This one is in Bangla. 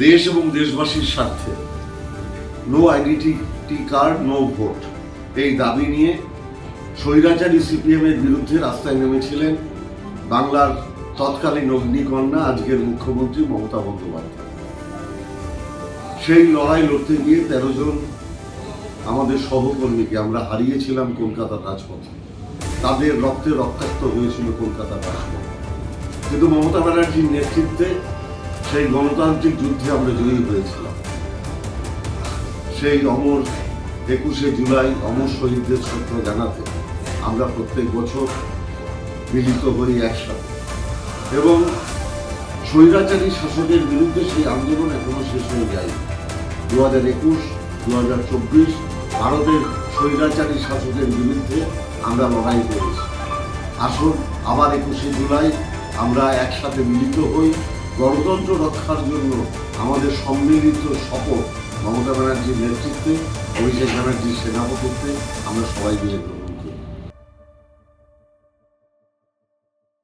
দেশ এবং দেশবাসীর স্বার্থে no identity card no vote এই দাবি নিয়ে স্বৈরাচারী সিপিএম এর বিরুদ্ধে রাস্তায় নেমেছিলেন বাংলার তৎকালীন অগ্নিকন্যা আজকের মুখ্যমন্ত্রী মমতা বন্দ্যোপাধ্যায়। সেই লড়াই লড়তে গিয়ে 13 জন আমাদের সহকর্মীকে আমরা হারিয়েছিলাম কলকাতার রাজপথে। তাদের রক্তে রক্তাক্ত হয়েছিল কলকাতার রাজপথ, কিন্তু মমতা ব্যানার্জির নেতৃত্বে সেই গণতান্ত্রিক যুদ্ধে আমরা জয়ী হয়েছিলাম। সেই অমর 21শে জুলাই অমর শহীদদের শ্রদ্ধা জানাতে আমরা প্রত্যেক বছর মিলিত হই একসাথে, এবং স্বৈরাচারী শাসকের বিরুদ্ধে সেই আন্দোলন এখনো শেষ হয়ে যায়নি। 2021, 2024 ভারতের স্বৈরাচারী শাসকের বিরুদ্ধে আমরা লড়াই করেছি। আসুন আবার 21শে জুলাই আমরা একসাথে মিলিত হই, গণতন্ত্র রক্ষার জন্য আমাদের সম্মিলিত শপথ মমতা ব্যানার্জির নেতৃত্বে, অভিষেক ব্যানার্জির সেনাপতিত্বে আমরা সবাই মিলে করব।